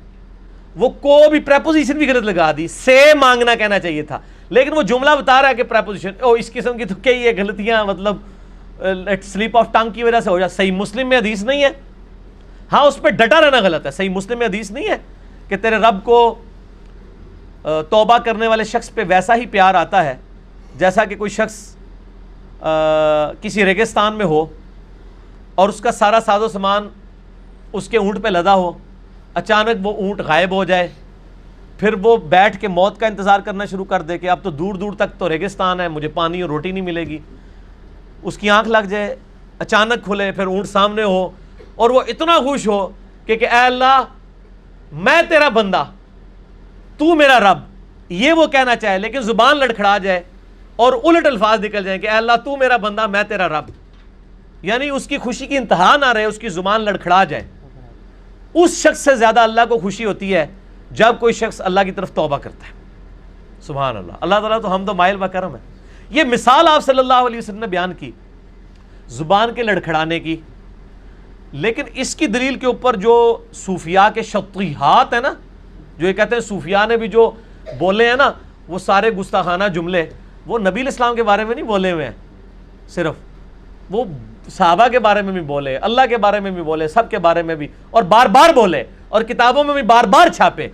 وہ کو بھی پریپوزیشن بھی غلط لگا دی، سے مانگنا کہنا چاہیے تھا، لیکن وہ جملہ بتا رہا ہے کہ پریپوزیشن اس قسم کی تو کئی غلطیاں مطلب سلیپ آف ٹنگ کی وجہ سے ہو جائے۔ صحیح مسلم میں حدیث نہیں ہے، ہاں اس پہ ڈٹا رہنا غلط ہے، صحیح مسلم میں حدیث نہیں ہے کہ تیرے رب کو توبہ کرنے والے شخص پہ ویسا ہی پیار آتا ہے جیسا کہ کوئی شخص کسی ریگستان میں ہو اور اس کا سارا ساز و سامان اس کے اونٹ پہ لدا ہو، اچانک وہ اونٹ غائب ہو جائے، پھر وہ بیٹھ کے موت کا انتظار کرنا شروع کر دے کہ اب تو دور دور تک تو ریگستان ہے، مجھے پانی اور روٹی نہیں ملے گی. اس کی آنکھ لگ جائے، اچانک کھلے، پھر اونٹ سامنے ہو اور وہ اتنا خوش ہو کہ اے اللہ میں تیرا بندہ، تو میرا رب، یہ وہ کہنا چاہے لیکن زبان لڑکھڑا جائے اور الٹ الفاظ نکل جائیں کہ اے اللہ تو میرا بندہ میں تیرا رب، یعنی اس کی خوشی کی انتہا نہ رہے، اس کی زبان لڑکھڑا جائے. اس شخص سے زیادہ اللہ کو خوشی ہوتی ہے جب کوئی شخص اللہ کی طرف توبہ کرتا ہے. سبحان اللہ. اللہ تعالیٰ تو حمد و مائل و کرم ہے. یہ مثال آپ صلی اللہ علیہ وسلم نے بیان کی زبان کے لڑکھڑانے کی، لیکن اس کی دلیل کے اوپر جو صوفیاء کے شطیحات ہیں نا، جو یہ کہتے ہیں صوفیاء نے بھی جو بولے ہیں نا وہ سارے گستاخانہ جملے، وہ نبی علیہ السلام کے بارے میں نہیں بولے ہوئے ہیں، صرف وہ صحابہ کے بارے میں بھی بولے، اللہ کے بارے میں بھی بولے، سب کے بارے میں بھی، اور بار بار بولے اور کتابوں میں بھی بار بار چھاپے.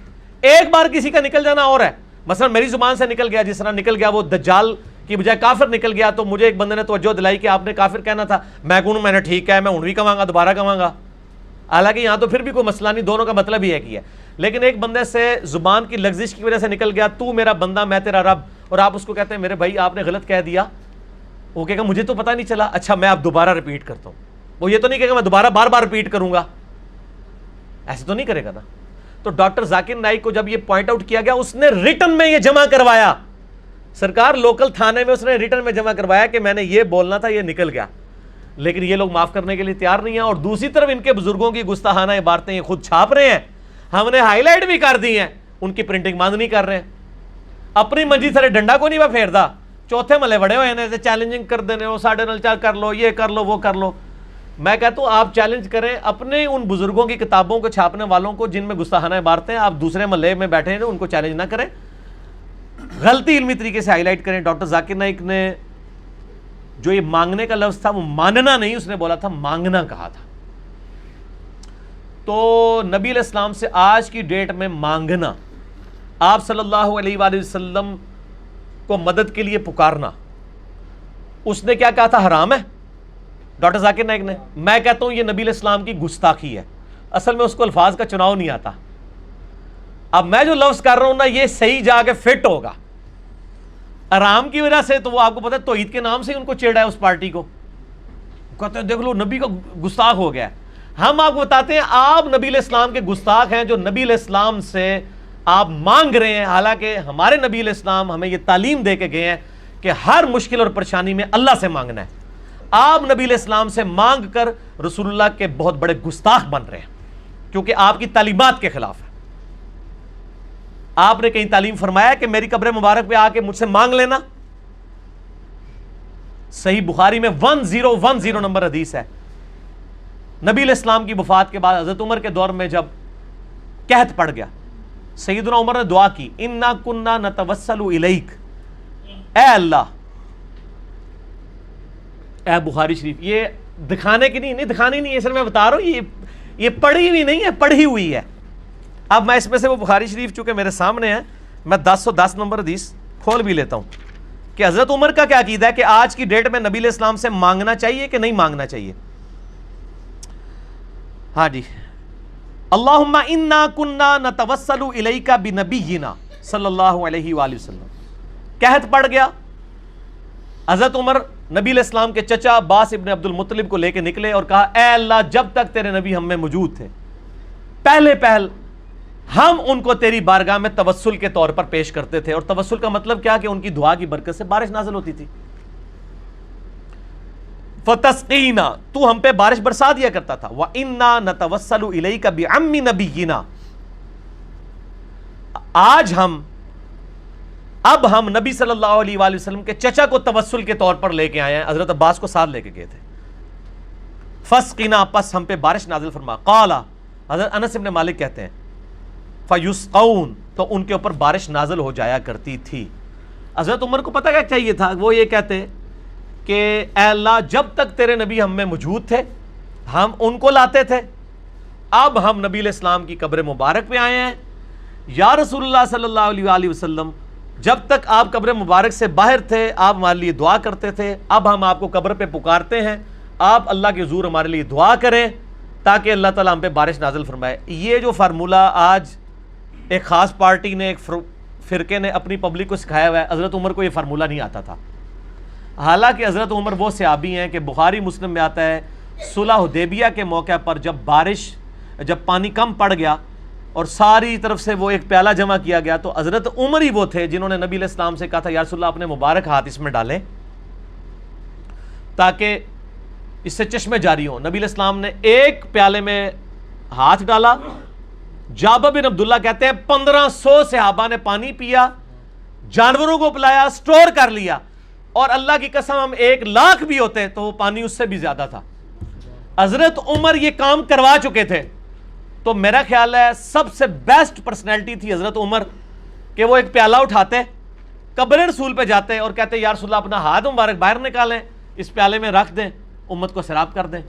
ایک بار کسی کا نکل جانا اور ہے. مثلا میری زبان سے نکل گیا، جس طرح نکل گیا وہ دجال کی بجائے کافر نکل گیا، تو مجھے ایک بندے نے توجہ دلائی کہ آپ نے کافر کہنا تھا، میں کہوں میں نے ٹھیک ہے، میں ہوں بھی کہوں گا، دوبارہ کہوں گا. حالانکہ یہاں تو پھر بھی کوئی مسئلہ نہیں، دونوں کا مطلب ہی ایک ہی ہے. لیکن ایک بندے سے زبان کی لغزش کی وجہ سے نکل گیا تو میرا بندہ میں تیرا رب، اور آپ اس کو کہتے ہیں میرے بھائی آپ نے غلط کہہ دیا، وہ کہے گا مجھے تو پتہ نہیں چلا، اچھا میں اب دوبارہ ریپیٹ کرتا ہوں. وہ یہ تو نہیں کہے گا میں دوبارہ بار بار ریپیٹ کروں گا، ایسے تو نہیں کرے گا نا. تو ڈاکٹر ذاکر نائک کو جب یہ پوائنٹ آؤٹ کیا گیا، اس نے ریٹن میں یہ جمع کروایا، سرکار لوکل تھانے میں اس نے ریٹن میں جمع کروایا کہ میں نے یہ بولنا تھا، یہ نکل گیا. لیکن یہ لوگ معاف کرنے کے لیے تیار نہیں ہیں، اور دوسری طرف ان کے بزرگوں کی گستاخانہ عبارتیں یہ خود چھاپ رہے ہیں، ہم نے ہائی لائٹ بھی کر دی ہیں، ان کی پرنٹنگ بند نہیں کر رہے ہیں. اپنی منجی سارے ڈنڈا کو نہیں وہ پھیردا، چوتھے ملے بڑے ہوئے ہیں، چیلنجنگ کر دینے ہو، ساڑھے نل چار کر لو، یہ کر لو وہ کر لو. میں کہتا ہوں آپ چیلنج کریں اپنے ان بزرگوں کی کتابوں کو چھاپنے والوں کو جن میں گستاخانہ عبارتیں، آپ دوسرے محلے میں بیٹھے ہیں ان کو چیلنج نہ کریں، غلطی علمی طریقے سے ہائی لائٹ کریں. ڈاکٹر ذاکر نائک نے جو یہ مانگنے کا لفظ تھا وہ ماننا نہیں، اس نے بولا تھا مانگنا کہا تھا. تو نبی علیہ السلام سے آج کی ڈیٹ میں مانگنا، آپ صلی اللہ علیہ وآلہ وسلم کو مدد کے لیے پکارنا، اس نے کیا کہا تھا؟ حرام ہے. ڈاکٹر ذاکر نائک نے، میں کہتا ہوں یہ نبی علیہ السلام کی گستاخی ہے. اصل میں اس کو الفاظ کا چناؤ نہیں آتا. اب میں جو لفظ کر رہا ہوں نا یہ صحیح جا کے فٹ ہوگا. آرام کی وجہ سے تو وہ آپ کو پتہ ہے توحید کے نام سے ہی ان کو چیڑا ہے اس پارٹی کو، کہتے ہیں دیکھ لو نبی کا گستاخ ہو گیا ہے. ہم آپ کو بتاتے ہیں آپ نبی علیہ السلام کے گستاخ ہیں جو نبی علیہ السلام سے آپ مانگ رہے ہیں، حالانکہ ہمارے نبی علیہ السلام ہمیں یہ تعلیم دے کے گئے ہیں کہ ہر مشکل اور پریشانی میں اللہ سے مانگنا ہے. آپ نبی علیہ السلام سے مانگ کر رسول اللہ کے بہت بڑے گستاخ بن رہے ہیں، کیونکہ آپ کی تعلیمات کے خلاف ہے. آپ نے کہیں تعلیم فرمایا کہ میری قبر مبارک پہ آ کے مجھ سے مانگ لینا؟ صحیح بخاری میں 1010 نمبر حدیث ہے. نبی علیہ السلام کی وفات کے بعد حضرت عمر کے دور میں جب قحط پڑ گیا، سیدنا عمر نے دعا کی، انا کننا نتوسل الیک، اے اللہ، اے بخاری شریف. یہ دکھانے کی نہیں دکھانی نہیں ہے، سر میں بتا رہا ہوں یہ پڑھی ہوئی نہیں ہے، پڑھی ہوئی ہے. اب میں اس میں سے وہ بخاری شریف چونکہ میرے سامنے ہے، میں 1010 نمبر حدیث کھول بھی لیتا ہوں کہ حضرت عمر کا کیا عقیدہ ہے کہ آج کی ڈیٹ میں نبی علیہ السلام سے مانگنا چاہیے کہ نہیں مانگنا چاہیے. ہاں جی، اللہم انا کننا نتوسل الیک بنبینا صلی اللہ علیہ وآلہ وسلم. قحط پڑ گیا، حضرت عمر نبی علیہ السلام کے چچا عباس ابن عبد المطلب کو لے کے نکلے اور کہا اے اللہ جب تک تیرے نبی ہم میں موجود تھے پہل ہم ان کو تیری بارگاہ میں توسل کے طور پر پیش کرتے تھے. اور توسل کا مطلب کیا کہ ان کی دعا کی برکت سے بارش نازل ہوتی تھی. فتسقینا، تو ہم پہ بارش برسا دیا کرتا تھا. وَإِنَّا نَتَوَسَّلُ إِلَيْكَ بِعَمِّ نَبِيِّنَا، اب ہم نبی صلی اللہ علیہ وآلہ وسلم کے چچا کو توسل کے طور پر لے کے آئے ہیں. حضرت عباس کو ساتھ لے کے گئے تھے. فسقنا، پس ہم پہ بارش نازل فرما. قال، حضرت انس ابن مالک کہتے ہیں فیسقون، تو ان کے اوپر بارش نازل ہو جایا کرتی تھی. حضرت عمر کو پتہ کیا چاہیے تھا؟ وہ یہ کہتے کہ اے اللہ جب تک تیرے نبی ہم میں موجود تھے ہم ان کو لاتے تھے، اب ہم نبی علیہ السلام کی قبر مبارک پہ آئے ہیں. یا رسول اللہ صلی اللہ علیہ وآلہ وسلم جب تک آپ قبر مبارک سے باہر تھے آپ ہمارے لیے دعا کرتے تھے، اب ہم آپ کو قبر پہ پکارتے ہیں، آپ اللہ کے حضور ہمارے لیے دعا کریں تاکہ اللہ تعالیٰ ہم پہ بارش نازل فرمائے. یہ جو فارمولہ آج ایک خاص پارٹی نے، ایک فرقے نے اپنی پبلک کو سکھایا ہوا ہے، حضرت عمر کو یہ فارمولہ نہیں آتا تھا. حالانکہ حضرت عمر وہ صحابی ہیں کہ بخاری مسلم میں آتا ہے صلح حدیبیہ کے موقع پر جب پانی کم پڑ گیا اور ساری طرف سے وہ ایک پیالہ جمع کیا گیا، تو حضرت عمر ہی وہ تھے جنہوں نے نبی علیہ السلام سے کہا تھا یا رسول اللہ اپنے مبارک ہاتھ اس میں ڈالیں تاکہ اس سے چشمے جاری ہوں. نبی علیہ السلام نے ایک پیالے میں ہاتھ ڈالا. جابر بن عبداللہ کہتے ہیں 1500 صحابہ نے پانی پیا، جانوروں کو پلایا، سٹور کر لیا، اور اللہ کی قسم ہم 1,00,000 بھی ہوتے تو وہ پانی اس سے بھی زیادہ تھا. حضرت عمر یہ کام کروا چکے تھے. تو میرا خیال ہے سب سے بیسٹ پرسنالٹی تھی حضرت عمر کہ وہ ایک پیالہ اٹھاتے، قبر رسول پہ جاتے اور کہتے یا رسول اللہ اپنا ہاتھ مبارک باہر نکالیں، اس پیالے میں رکھ دیں، امت کو سیراب کر دیں.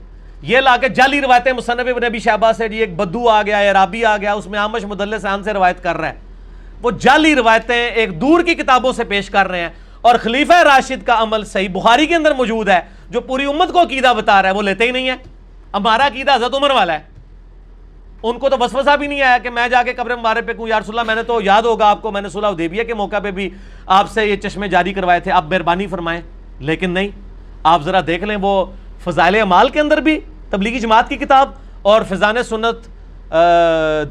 یہ لا کے جعلی روایتیں مصنف ابن ابی شیبہ سے، ایک بدو آ گیا، عرابی آ گیا، اس میں عامش مدلس عن سے روایت کر رہا ہے. وہ جعلی روایتیں ایک دور کی کتابوں سے پیش کر رہے ہیں. اور خلیفہ راشد کا عمل صحیح بخاری کے اندر موجود ہے جو پوری امت کو عقیدہ بتا رہا ہے، وہ لیتے ہی نہیں ہے. ہمارا عقیدہ حضرت عمر والا ہے. ان کو تو وسوسہ بھی نہیں آیا کہ میں جا کے قبر مبارک پہ کہوں یا رسول اللہ میں نے تو، یاد ہوگا آپ کو، میں نے صلح حدیبیہ کے موقع پہ بھی آپ سے یہ چشمے جاری کروائے تھے، آپ مہربانی فرمائیں. لیکن نہیں، آپ ذرا دیکھ لیں وہ فضائل اعمال کے اندر بھی تبلیغی جماعت کی کتاب اور فیضان سنت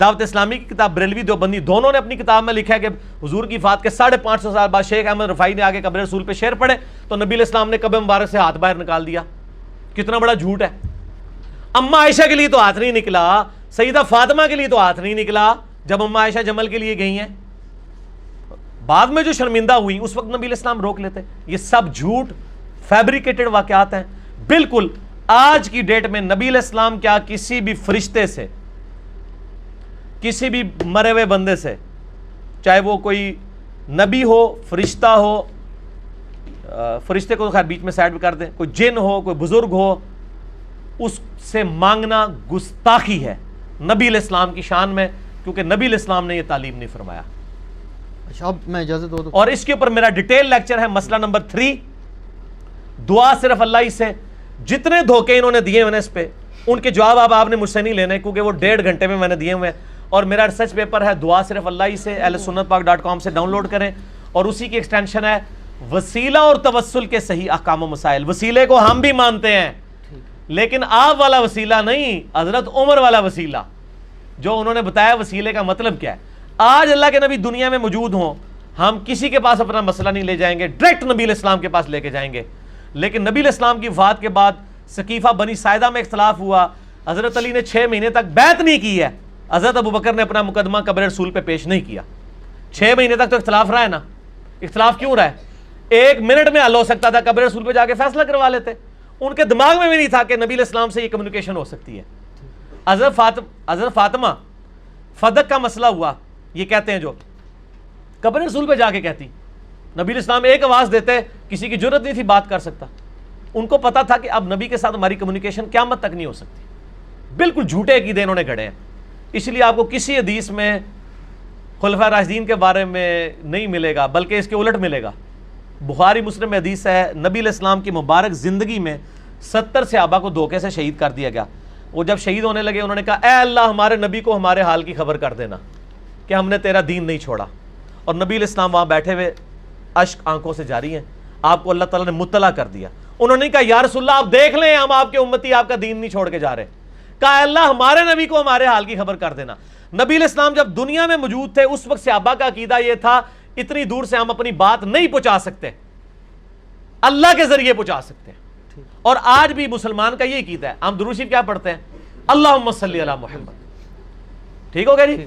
دعوت اسلامی کی کتاب بریلوی دیوبندی دونوں نے اپنی کتاب میں لکھا ہے کہ حضور کی وفات کے 550 سال بعد شیخ احمد رفاعی نے آگے قبر رسول پہ شعر پڑھے تو نبی علیہ السلام نے قبر مبارک سے ہاتھ باہر نکال دیا. کتنا بڑا جھوٹ ہے. اما عائشہ کے لیے تو ہاتھ نہیں نکلا، سیدہ فاطمہ کے لیے تو ہاتھ نہیں نکلا جب اما عائشہ جمل کے لیے گئی ہیں. بعد میں جو شرمندہ ہوئی اس وقت نبی علیہ السلام روک لیتے. یہ سب جھوٹ فیبریکیٹڈ واقعات ہیں. بالکل آج کی ڈیٹ میں نبی علیہ السلام کیا کسی بھی فرشتے سے، کسی بھی مرے ہوئے بندے سے، چاہے وہ کوئی نبی ہو، فرشتہ ہو، فرشتے کو خیر بیچ میں سائڈ کر دیں، کوئی جن ہو، کوئی بزرگ ہو، اس سے مانگنا گستاخی ہے نبی علیہ السلام کی شان میں، کیونکہ نبی علیہ السلام نے یہ تعلیم نہیں فرمایا. اچھا اب میں اجازت دو. اور اس کے اوپر میرا ڈیٹیل لیکچر ہے. مسئلہ نمبر 3، دعا صرف اللہ ہی سے. جتنے دھوکے انہوں نے دیے ہوئے اس پہ، ان کے جواب آپ نے مجھ سے نہیں لینے کیونکہ وہ 1.5 گھنٹے میں نے دیے ہوئے ہیں. اور میرا ریسرچ پیپر ہے دعا صرف اللہ ہی سے، ahlsunnatpak.com سے ڈاؤن لوڈ کریں. اور اسی کی ایکسٹینشن ہے وسیلہ اور توسل کے صحیح احکام و مسائل. وسیلے کو ہم بھی مانتے ہیں لیکن آپ والا وسیلہ نہیں، حضرت عمر والا وسیلہ جو انہوں نے بتایا وسیلے کا مطلب کیا ہے. آج اللہ کے نبی دنیا میں موجود ہوں، ہم کسی کے پاس اپنا مسئلہ نہیں لے جائیں گے، ڈائریکٹ نبی علیہ السلام کے پاس لے کے جائیں گے. لیکن نبی علیہ السلام کی وفات کے بعد سقیفہ بنی ساعدہ میں اختلاف ہوا، حضرت علی نے 6 مہینے تک بیعت نہیں کی ہے، حضرت ابوبکر نے اپنا مقدمہ قبر رسول پہ پیش نہیں کیا. 6 مہینے تک تو اختلاف رہا ہے نا. اختلاف کیوں رہا ہے؟ 1 منٹ میں حل ہو سکتا تھا، قبر رسول پہ جا کے فیصلہ کروا لیتے. ان کے دماغ میں بھی نہیں تھا کہ نبی علیہ السلام سے یہ کمیونیکیشن ہو سکتی ہے. حضرت فاطمہ فدق کا مسئلہ ہوا، یہ کہتے ہیں جو قبر رسول پہ جا کے کہتی، نبی علیہ السلام ایک آواز دیتے، کسی کی جرت نہیں تھی بات کر سکتا. ان کو پتا تھا کہ اب نبی کے ساتھ ہماری کمیونیکیشن قیامت تک نہیں ہو سکتی. بالکل جھوٹے عقیدے انہوں نے گھڑے ہیں. اس لیے آپ کو کسی حدیث میں خلفاء راشدین کے بارے میں نہیں ملے گا، بلکہ اس کے الٹ ملے گا. بخاری مسلم میں حدیث ہے نبی علیہ السلام کی مبارک زندگی میں 70 صحابہ کو دھوکے سے شہید کر دیا گیا. وہ جب شہید ہونے لگے انہوں نے کہا اے اللہ ہمارے نبی کو ہمارے حال کی خبر کر دینا کہ ہم نے تیرا دین نہیں چھوڑا. اور نبی علیہ السلام وہاں بیٹھے ہوئے اشک آنکھوں سے جاری ہیں. آپ کو اللہ تعالیٰ نے مطلع کر دیا. انہوں نے کہا یا رسول اللہ آپ دیکھ لیں ہم آپ کے امتی آپ کا دین نہیں چھوڑ کے جا رہے. کہا اے اللہ ہمارے نبی کو ہمارے حال کی خبر کر دینا. نبی علیہ السلام جب دنیا میں موجود تھے اس وقت صحابہ کا عقیدہ یہ تھا اتنی دور سے ہم اپنی بات نہیں پہنچا سکتے، اللہ کے ذریعے پہنچا سکتے ہیں. اور آج بھی مسلمان کا یہ عقیدہ ہے. ہم درود شریف کیا پڑھتے ہیں؟ اللہم صلی علی محمد. ٹھیک ہو گیا جی.